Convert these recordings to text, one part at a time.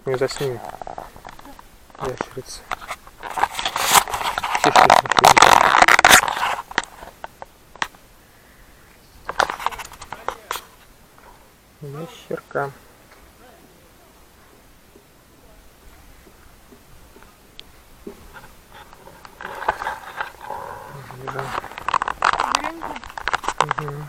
как-нибудь заснимем. Ящерица. Хищничник. Ящерка. Угу.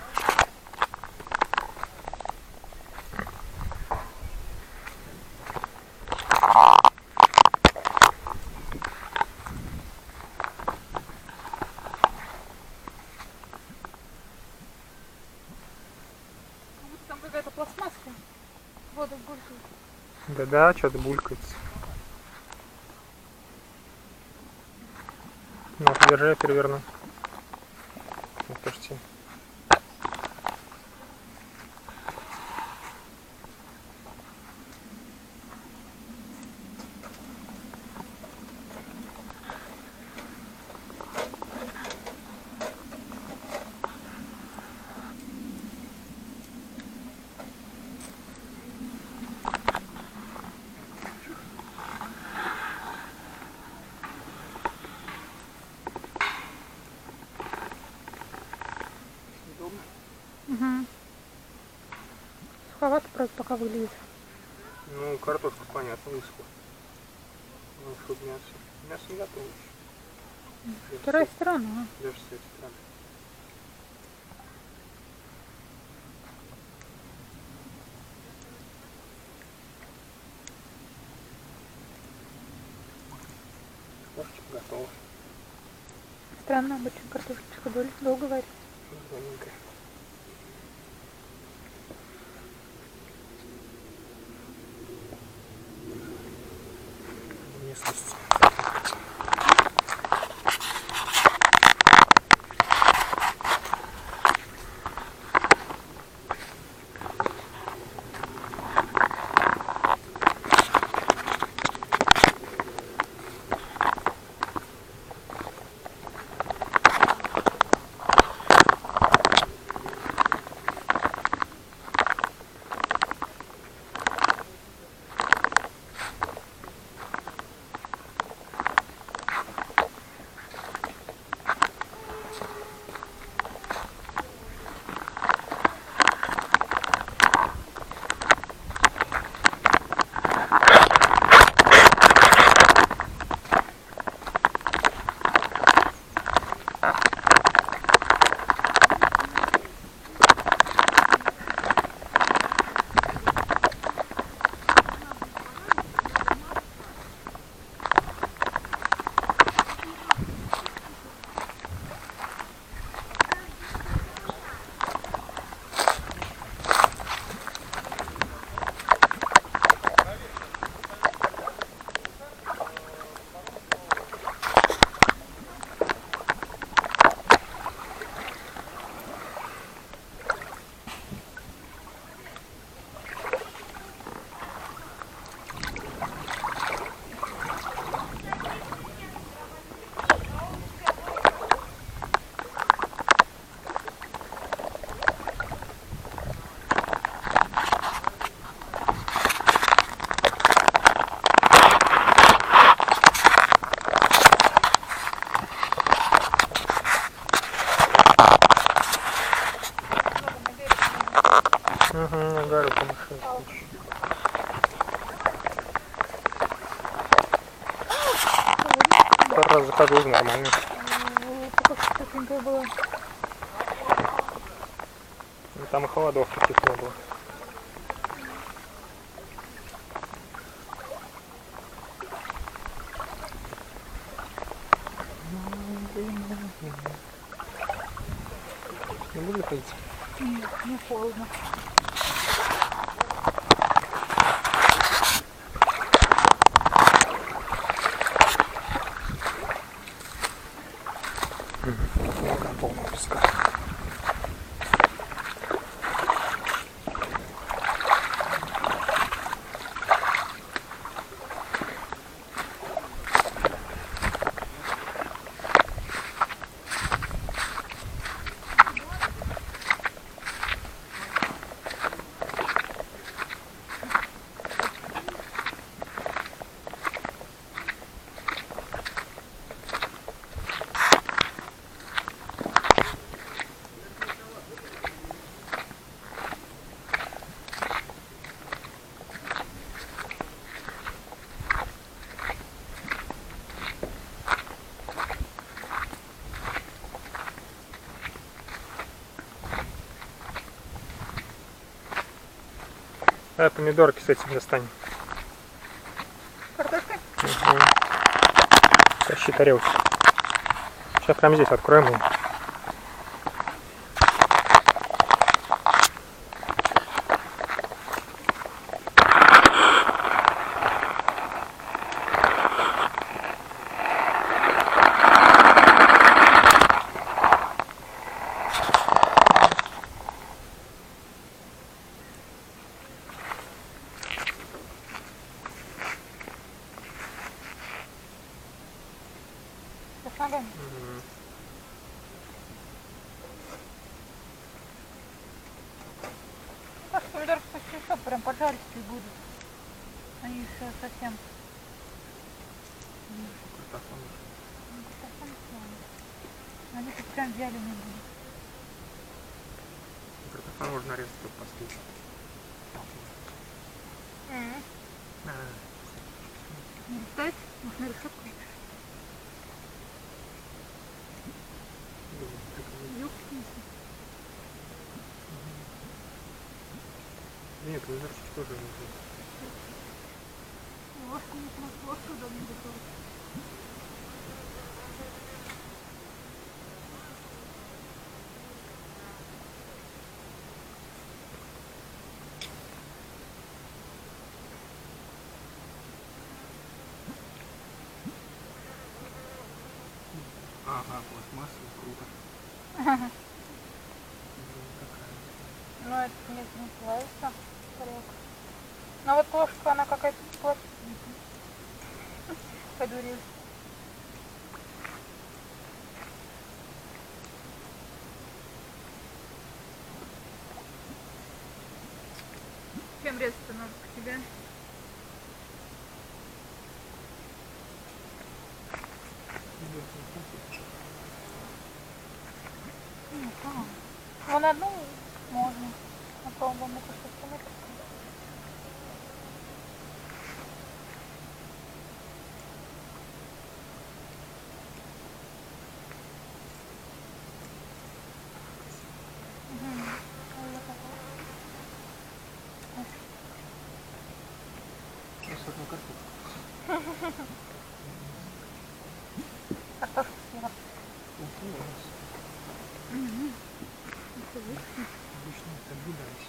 Там какая-то пластмасска. Вода булькает. Да-да, что-то булькается. Ну, держи, я переверну. Вот, почти. Угу. Суховато, правда, пока выглядит. Ну, картошка, понятно, высохла. Ну, чтобы мясо. Мясо не готово еще. Вторая сторона. Даже с этой стороны. Картошечка готова. Странно, обычно картошечка долго варится. Зелененькая. Местность. Угу, Гарри помешает. Пару раз заходил, нормально. Такая была. Там и холодов таких не было. Не буду ходить? Нет, не холодно. Полная песка. Давай помидорки с этим достанем. Картошкой? Угу. Тащи тарелки. Сейчас прямо здесь откроем ее. С ногами. Угу. Так, помидорки почти все прям поджаристые будут. Они еще совсем. Картофан. Совсем слабые. Они тут прям вяленые будут. Картофан можно нарезать только последний. Не листать? Может, на решетку? Нет, помидорчики тоже нужны. Ложку не просто, ложку удобно готовить. Ага, пластмасса, круто. Ну, это не плавится. Тарелка. Но вот ложка, она какая-то пластиковая. Подурил. Чем резать-то надо к тебе? Вон одну можно. Попробуем это что-то. Картошку съела. Обычно соблюдались.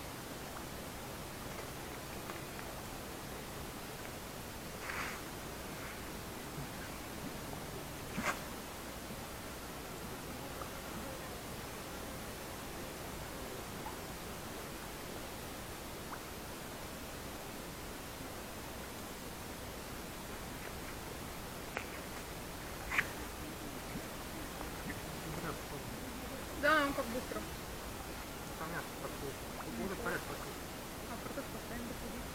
Да, он как быстро. Понятно, такой. Уже порядок такой. А картошку оставим доходить.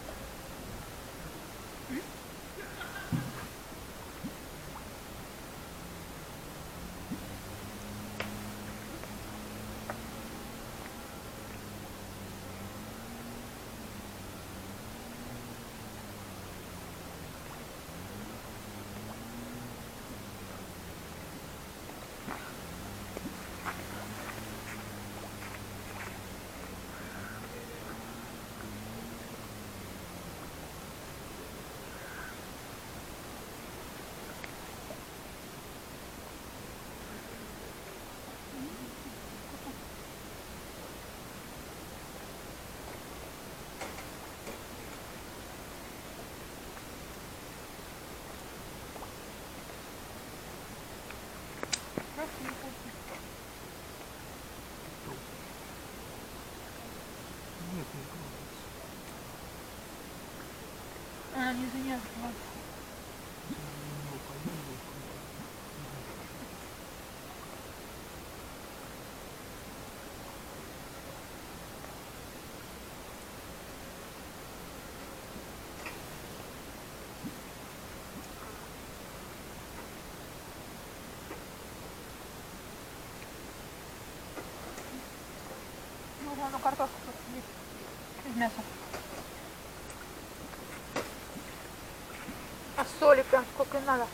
Нет, не пробуется. А, не занялась. Ну, картошку есть. Из мяса. А соли прям сколько и надо.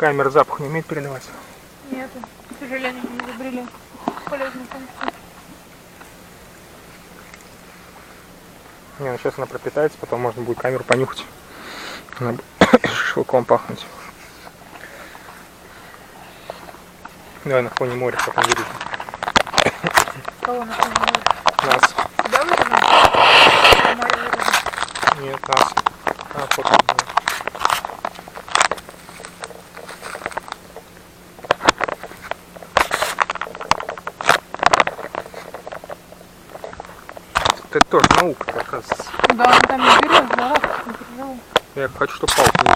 Камера запах не умеет передавать. Нет, к сожалению, не изобрели полезную функцию. Не, ну сейчас она пропитается, потом можно будет камеру понюхать. Она будет шашлыком пахнуть. Давай на фоне моря потом вырежем. Кого на фоне моря? Нас. Тебя вырежем? А море вырежем? Нет, нас. А, фото. Это тоже наука, оказывается. Да, он там не берет, да, не переживай. Я хочу, чтобы палку не